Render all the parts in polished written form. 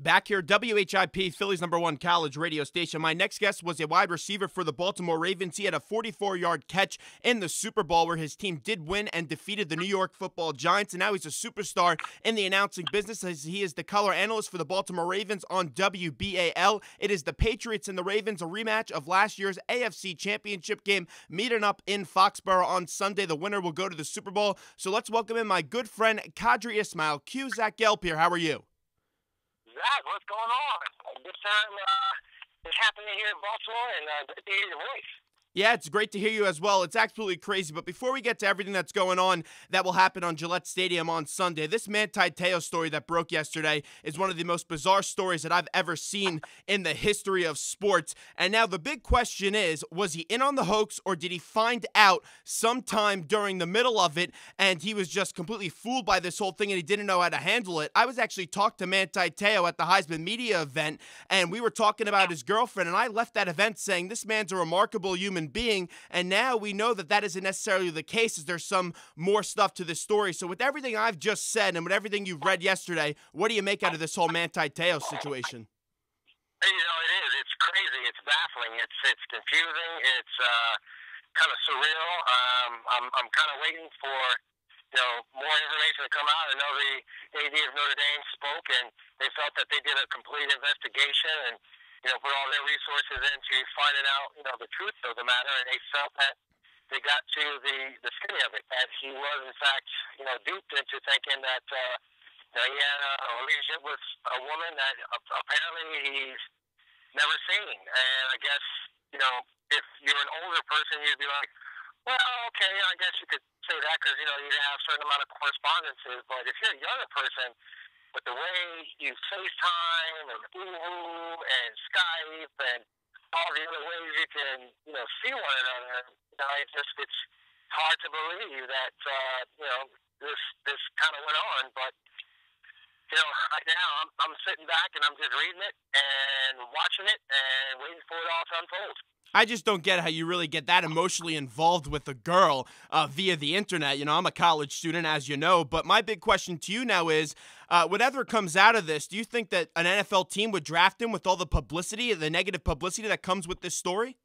Back here, WHIP, Philly's #1 college radio station. My next guest was a wide receiver for the Baltimore Ravens. He had a 44-yard catch in the Super Bowl where his team did win and defeated the New York Football Giants, and now he's a superstar in the announcing business as he is the color analyst for the Baltimore Ravens on WBAL. It is the Patriots and the Ravens, a rematch of last year's AFC Championship game, meeting up in Foxborough on Sunday. The winner will go to the Super Bowl. So let's welcome in my good friend, Qadry Ismail. Q, Zach Gelb here. How are you? Zach, what's going on? This time it's happening here in Baltimore, and good to hear your voice. Yeah, it's great to hear you as well. It's absolutely crazy. But before we get to everything that's going on that will happen on Gillette Stadium on Sunday, this Manti Te'o story that broke yesterday is one of the most bizarre stories that I've ever seen in the history of sports. And now the big question is, was he in on the hoax or did he find out sometime during the middle of it and he was just completely fooled by this whole thing and he didn't know how to handle it? I was actually talking to Manti Te'o at the Heisman Media event, and we were talking about his girlfriend, and I left that event saying this man's a remarkable human being, and now we know that that isn't necessarily the case, as there's some more stuff to this story. So with everything I've just said and with everything you've read yesterday, what do you make out of this whole Manti Te'o situation? You know, it is. It's crazy. It's baffling. It's confusing. It's kind of surreal. I'm kind of waiting for more information to come out. I know the AD of Notre Dame spoke, and they felt that they did a complete investigation and put all their resources into finding out, the truth of the matter, and they felt that they got to the skinny of it, that he was, in fact, duped into thinking that he had a relationship with a woman that apparently he's never seen. And I guess, if you're an older person, you'd be like, well, okay, I guess you could say that because, you have a certain amount of correspondences. But if you're a younger person, with the way you FaceTime and Ooh and Skype and all the other ways you can, see one another, it's hard to believe that, this kind of went on. But, right now I'm sitting back and I'm just reading it and watching it and waiting for it all to unfold. I just don't get how you really get that emotionally involved with a girl via the internet. I'm a college student, as you know, but my big question to you now is, whatever comes out of this, do you think that an NFL team would draft him with all the publicity, the negative publicity that comes with this story?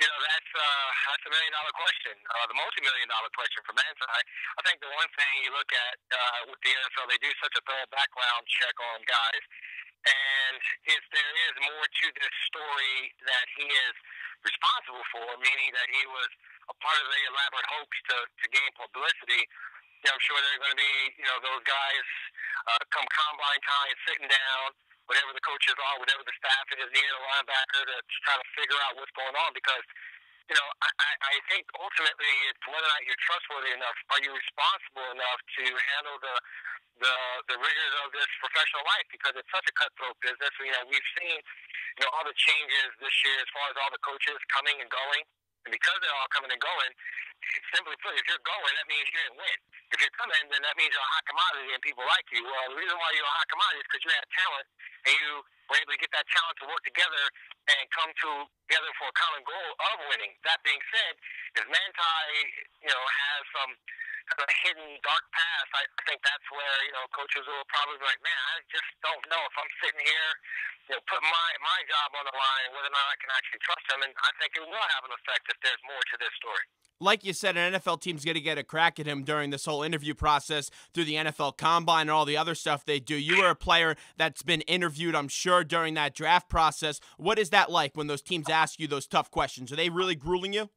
That's $1 million question, the multi-million-dollar question for Manti. I think the one thing you look at with the NFL, they do such a thorough background check on guys. And if there is more to this story that he is responsible for, meaning that he was a part of the elaborate hoax to gain publicity, I'm sure there are going to be, those guys come combine time, sitting down, whatever the coaches are, whatever the staff is, needing a linebacker to try to figure out what's going on. Because, I think ultimately it's whether or not you're trustworthy enough. Are you responsible enough to handle the rigors of this professional life, because it's such a cutthroat business. We've seen, all the changes this year as far as all the coaches coming and going. And because they're all coming and going, simply put, if you're going, that means you didn't win. If you're coming, then that means you're a hot commodity and people like you. Well, the reason why you're a hot commodity is because you had talent and you were able to get that talent to work together and come together for a common goal of winning. That being said, if Manti, has some kind of hidden dark past, I think that's where, coaches will probably be like, man, I just don't know if I'm sitting here, putting my job on the line, whether or not I can actually trust him. And I think it will have an effect if there's more to this story. Like you said, an NFL team's going to get a crack at him during this whole interview process through the NFL Combine and all the other stuff they do. You were a player that's been interviewed, I'm sure, during that draft process. What is that like when those teams ask you those tough questions? Are they really grueling you?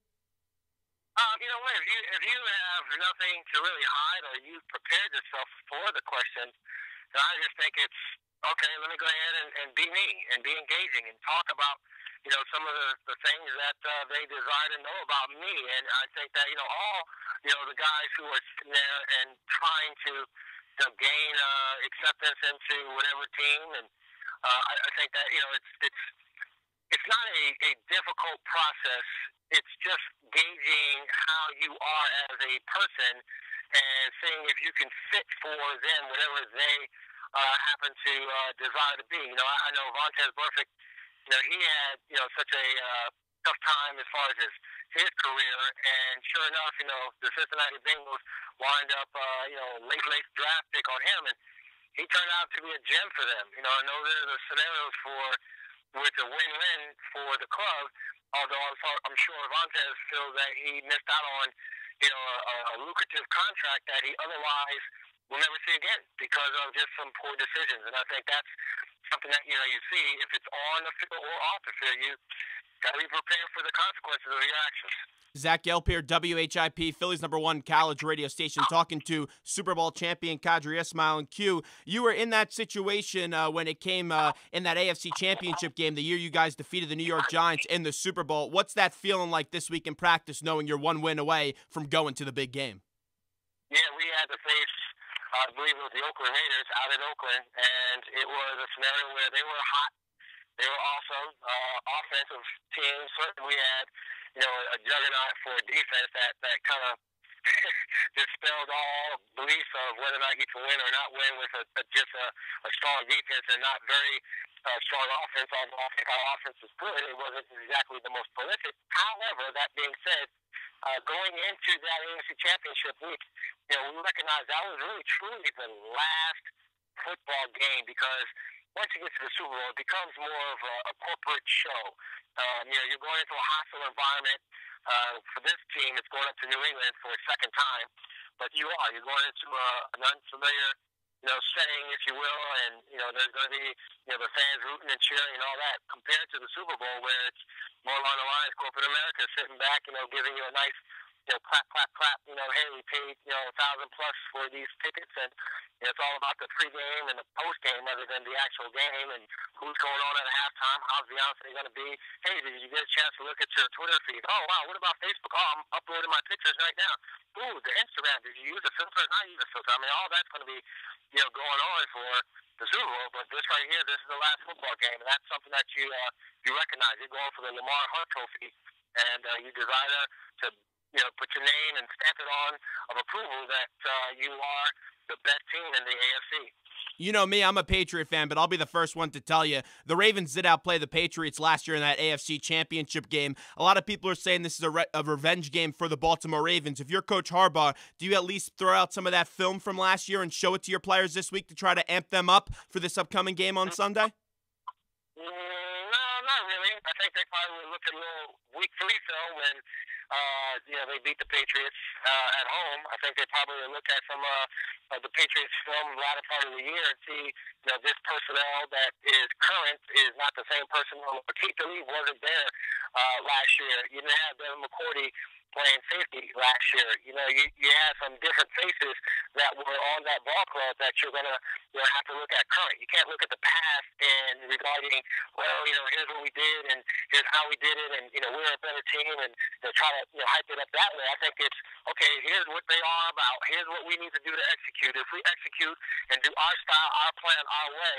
You know what? If you have nothing to really hide or you've prepared yourself for the question, then I just think it's, okay, let me go ahead and be me and be engaging and talk about, some of the things that they desire to know about me. And I think that, all, the guys who are sitting there and trying to gain acceptance into whatever team. And I think that, it's not a difficult process. It's just gauging how you are as a person and seeing if you can fit for them, whatever they happen to desire to be. I know Vontaze Burfict, he had, such a tough time as far as his career, and sure enough, the Cincinnati Bengals wind up, late draft pick on him, and he turned out to be a gem for them. You know, I know there are the scenarios with a win-win for the club, although I'm sure Vontaze feels that he missed out on, you know, a lucrative contract that he otherwise will never see again because of just some poor decisions. And I think that's something that, you know, you see if it's on the field or off the field, you got to be prepared for the consequences of your actions. Zach Gelb here, WHIP, Philly's #1 college radio station, talking to Super Bowl champion Qadry Ismail. And Q, you were in that situation when it came in that AFC Championship game, the year you guys defeated the New York Giants in the Super Bowl. What's that feeling like this week in practice, knowing you're one win away from going to the big game? Yeah, we had to face, I believe it was the Oakland Raiders out in Oakland, and it was a scenario where they were hot. They were awesome. Offensive team. Certainly we had, you know, a juggernaut for defense that kind of dispelled all beliefs of whether or not you can win or not win with just a strong defense and not very strong offense. Although I think our offense was good, it wasn't exactly the most prolific. However, that being said, going into that AFC Championship week, you know, we recognized that was really truly the last football game because once you get to the Super Bowl, it becomes more of a corporate show. You know, you're going into a hostile environment. For this team, it's going up to New England for a second time. But you're going into an unfamiliar, you know, setting, if you will, and, you know, there's going to be, you know, the fans rooting and cheering and all that compared to the Super Bowl where it's more along the lines, corporate America sitting back, you know, giving you a nice, you know, clap, clap, clap, you know, hey, we paid, you know, $1,000+ for these tickets, and you know, it's all about the pregame and the postgame rather than the actual game and who's going on at halftime, how's Beyonce going to be. Hey, did you get a chance to look at your Twitter feed? Oh, wow, what about Facebook? Oh, I'm uploading my pictures right now. Ooh, the Instagram, did you use a filter or not use a filter? I mean, all that's going to be, you know, going on for the Super Bowl, but this right here, this is the last football game, and that's something that you recognize. You're going for the Lamar Hunt Trophy, and you desire to, you know, put your name and stamp it on of approval that you are the best team in the AFC. You know me, I'm a Patriot fan, but I'll be the first one to tell you, the Ravens did outplay the Patriots last year in that AFC Championship game. A lot of people are saying this is a revenge game for the Baltimore Ravens. If you're Coach Harbaugh, do you at least throw out some of that film from last year and show it to your players this week to try to amp them up for this upcoming game on Sunday? No, not really. I think they probably would look at a little week 3 film when you know, they beat the Patriots at home. I think they probably would look at some of the Patriots film the latter part of the year and see, you know, this personnel that is current is not the same personnel, particularly wasn't there last year. You didn't have Devin McCourty playing safety last year. You know, you had some different faces that were on that ball club that you're going to, you know, have to look at current. You can't look at the past and regarding, well, you know, here's what we did and here's how we did it and, you know, we're a better team and, you know, try to, you know, hype it up that way. I think it's, okay, here's what they are about. Here's what we need to do to execute. If we execute and do our style, our plan, our way,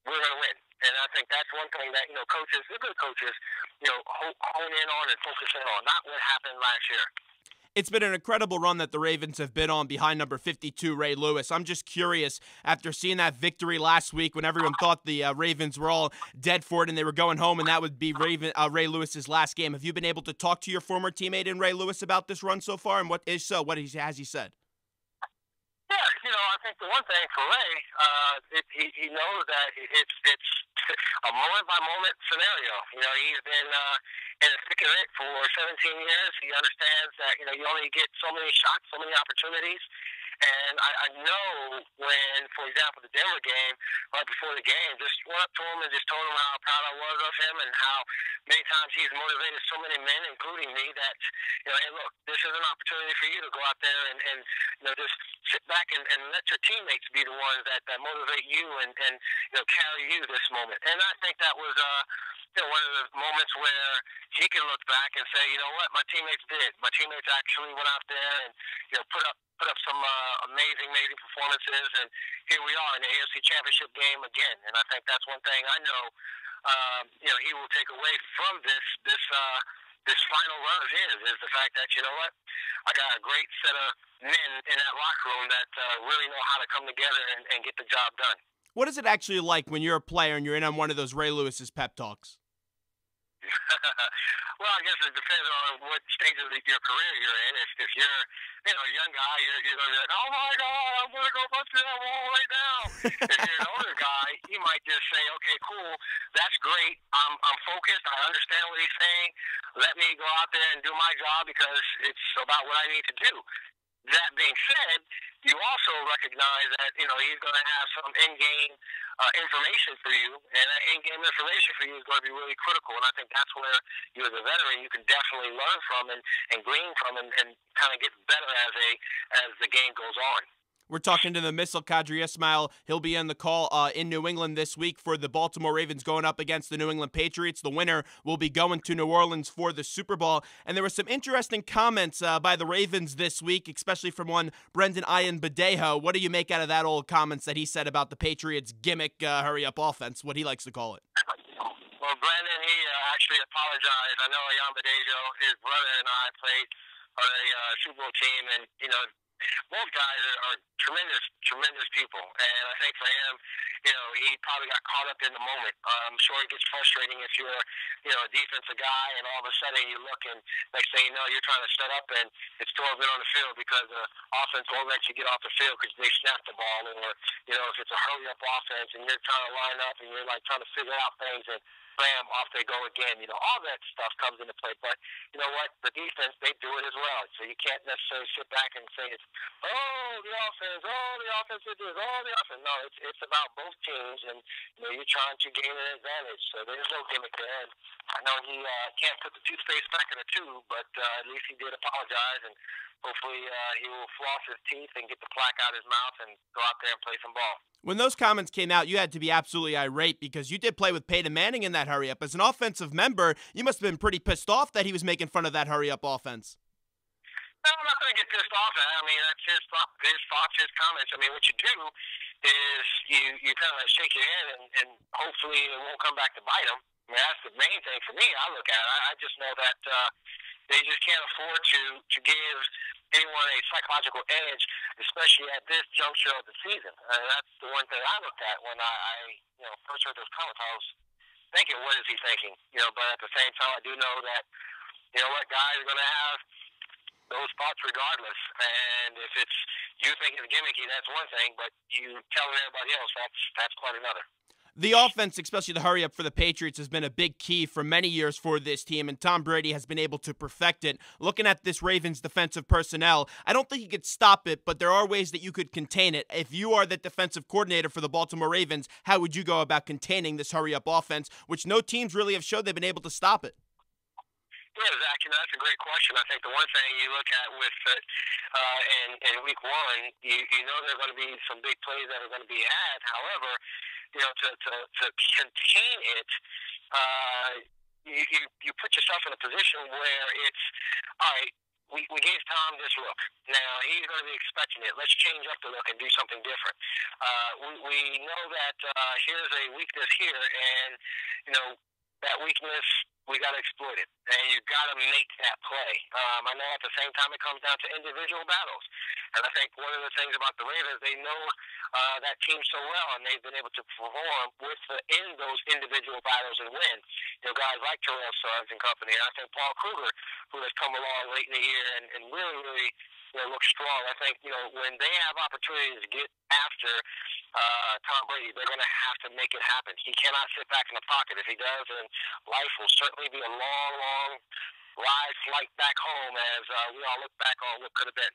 we're going to win. And I think that's one thing that, you know, coaches, the good coaches, you know, hone in on and focus in on, not what happened last year. It's been an incredible run that the Ravens have been on behind number 52, Ray Lewis. I'm just curious, after seeing that victory last week when everyone thought the Ravens were all dead for it and they were going home and that would be Ray Lewis's last game, have you been able to talk to your former teammate in Ray Lewis about this run so far? And what has he said? Yeah, you know, I think the one thing for Ray, he knows that it's a moment-by-moment scenario. You know, he's been in the thick of it for 17 years. He understands that, you know, you only get so many shots, so many opportunities. And I know when, for example, the Denver game, right before the game, just went up to him and just told him how proud I was of him and how many times he's motivated so many men, including me, that, you know, hey, look, this is an opportunity for you to go out there and you know, just sit back and let your teammates be the ones that motivate you and, you know, carry you this moment. And I think that was, you know, one of the moments where he can look back and say, you know what, my teammates did. My teammates actually went out there and, you know, put up some amazing performances, and here we are in the AFC Championship game again. And I think that's one thing I know, you know, he will take away from this final run of his is the fact that, you know what, I got a great set of men in that locker room that really know how to come together and get the job done. What is it actually like when you're a player and you're in on one of those Ray Lewis's pep talks? Well, I guess it depends on what stage of your career you're in. If you're, a young guy, you're going to be like, oh my God, I'm going to go punch that wall right now. If you're an older guy, you might just say, okay, cool, that's great. I'm focused. I understand what he's saying. Let me go out there and do my job because it's about what I need to do. That being said, you also recognize that he's going to have some in-game information for you, and that in-game information for you is going to be really critical. And I think that's where you, as a veteran, you can definitely learn from and glean from, and kind of get better as the game goes on. We're talking to the missile, Qadry Ismail. He'll be in the call in New England this week for the Baltimore Ravens going up against the New England Patriots. The winner will be going to New Orleans for the Super Bowl. And there were some interesting comments by the Ravens this week, especially from one Brendan Badejo. What do you make out of that old comments that he said about the Patriots' gimmick hurry-up offense, what he likes to call it? Well, Brendan, he actually apologized. I know Badejo, his brother, and I played on a Super Bowl team, and, both guys are tremendous people, and I think for him, he probably got caught up in the moment. I'm sure it gets frustrating if you're, a defensive guy, and all of a sudden you look, and next thing you know, you're trying to set up, and it's 12 men on the field because the offense won't let you get off the field because they snap the ball, or if it's a hurry-up offense, and you're trying to line up, and you're like trying to figure out things, and bam, off they go again. All that stuff comes into play. But you know what? The defense, they do it as well. So you can't necessarily sit back and say it's, the offense did this, the offense. No, it's about both teams, and you're trying to gain an advantage. So there's no gimmick there. And I know he can't put the toothpaste back in the tube, but at least he did apologize, and hopefully he will floss his teeth and get the plaque out of his mouth and go out there and play some ball. When those comments came out, you had to be absolutely irate because you did play with Peyton Manning in that hurry-up. As an offensive member, you must have been pretty pissed off that he was making fun of that hurry-up offense. No, I'm not going to get pissed off at it. I mean, that's his thoughts, his comments. I mean, what you do is you kind of shake your head, and hopefully it won't come back to bite him. I mean, that's the main thing for me. I look at it. I just know that they just can't afford to give anyone a psychological edge, especially at this juncture of the season. That's the one thing I looked at when I first heard those comments. I was thinking, what is he thinking? But at the same time, I do know that guys are going to have those thoughts regardless. And if it's you think it's gimmicky, that's one thing, but you telling everybody else, that's quite another. The offense, especially the hurry-up for the Patriots, has been a big key for many years for this team, and Tom Brady has been able to perfect it. Looking at this Ravens defensive personnel, I don't think you could stop it, but there are ways that you could contain it. If you are the defensive coordinator for the Baltimore Ravens, how would you go about containing this hurry-up offense, which no teams really have showed they've been able to stop it? Yeah, Zach, that's a great question. I think the one thing you look at with in week one, you know there are going to be some big plays that are going to be had. However, to contain it, you put yourself in a position where it's, all right, we gave Tom this look. Now, he's going to be expecting it. Let's change up the look and do something different. We know that here's a weakness here, and, that weakness, we got to exploit it, and you got to make that play. I know at the same time it comes down to individual battles, and I think one of the things about the Ravens, they know that team so well, and they've been able to perform in those individual battles and win. Guys like Terrell Suggs and company, and I think Paul Kruger, who has come along late in the year and really look strong. I think, when they have opportunities to get after Tom Brady, they're going to have to make it happen. He cannot sit back in the pocket. If he does, then life will certainly be a long, long ride flight back home as we all look back on what could have been.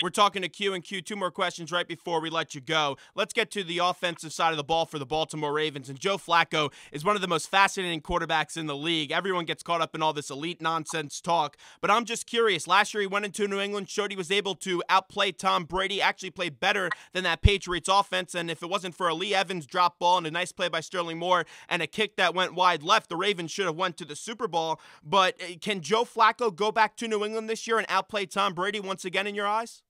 We're talking to Q and Q. Two more questions right before we let you go. Let's get to the offensive side of the ball for the Baltimore Ravens. And Joe Flacco is one of the most fascinating quarterbacks in the league. Everyone gets caught up in all this elite nonsense talk. But I'm just curious. Last year he went into New England, showed he was able to outplay Tom Brady, actually play better than that Patriots offense. And if it wasn't for a Lee Evans drop ball and a nice play by Sterling Moore and a kick that went wide left, the Ravens should have went to the Super Bowl. But can Joe Flacco go back to New England this year and outplay Tom Brady once again in your eyes?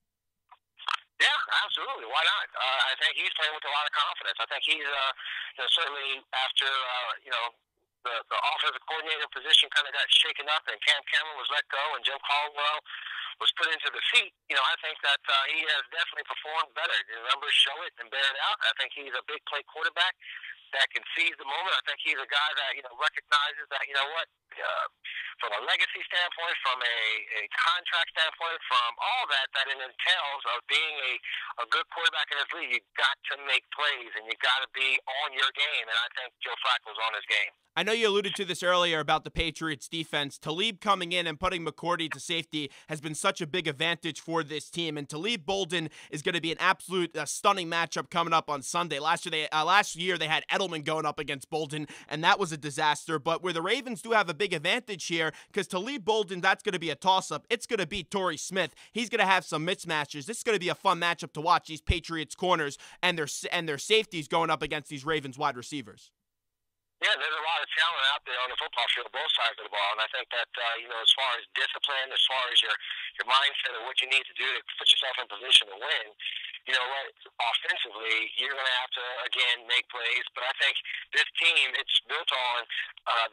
Yeah, absolutely. Why not? I think he's playing with a lot of confidence. I think he's certainly after the offensive coordinator position kind of got shaken up, and Cam Cameron was let go, and Jim Caldwell was put into the seat. I think that he has definitely performed better. The numbers show it and bear it out. I think he's a big play quarterback that can seize the moment. I think he's a guy that recognizes that from a legacy standpoint, from a contract standpoint, from all that it entails of being a good quarterback in this league, you've got to make plays and you've got to be on your game. And I think Joe Flacco's on his game. I know you alluded to this earlier about the Patriots defense. Talib coming in and putting McCourty to safety has been such a big advantage for this team. And Talib Bolden is going to be an absolute stunning matchup coming up on Sunday. Last year they had Edelman going up against Bolden, and that was a disaster. But where the Ravens do have a big advantage here, because Talib Bolden, that's going to be a toss-up. It's going to beat Torrey Smith. He's going to have some mismatches. This is going to be a fun matchup to watch, these Patriots corners and their safeties going up against these Ravens wide receivers. Yeah, there's a lot of talent out there on the football field, both sides of the ball, and I think that as far as discipline, as far as your mindset of what you need to do to put yourself in position to win, offensively, you're going to have to again make plays. But I think this team, it's built on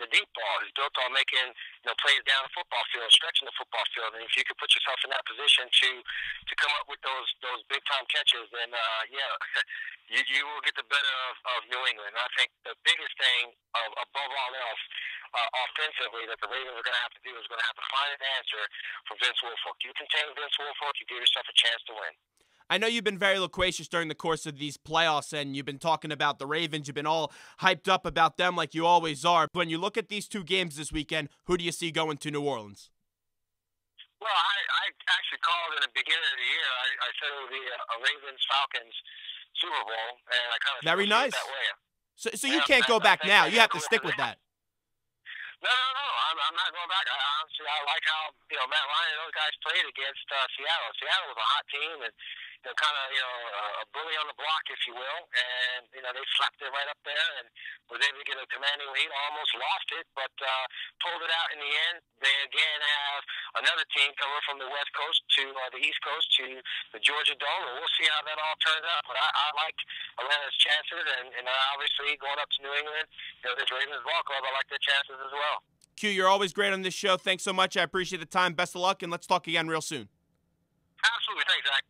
the deep ball. It's built on making plays down the football field, stretching the football field, and if you could put yourself in that position to come up with those big time catches, then you will get the better of New England. And I think the biggest thing above all else, offensively, that the Ravens are going to have to do is going to have to find an answer for Vince Wilfork. You contain Vince Wilfork, you give yourself a chance to win. I know you've been very loquacious during the course of these playoffs, and you've been talking about the Ravens. You've been all hyped up about them like you always are. When you look at these two games this weekend, who do you see going to New Orleans? Well, I actually called in the beginning of the year. I said it would be a Ravens-Falcons Super Bowl, and I kind of very nice. That way. So you can't go back now. You have to stick with that. No. I'm not going back. Honestly, I like how Matt Ryan and those guys played against Seattle. Seattle was a hot team and kind of a bully on the block, if you will. And they slapped it right up there and was able to get a commanding lead. Almost lost it, but pulled it out in the end. They again have another team coming from the West Coast to the East Coast to the Georgia Dome, and we'll see how that all turns out. But I like Atlanta's chances, and obviously going up to New England, this Ravens ball club, I like their chances as well. Q, you're always great on this show. Thanks so much. I appreciate the time. Best of luck, and let's talk again real soon. Absolutely. Thanks, Zach.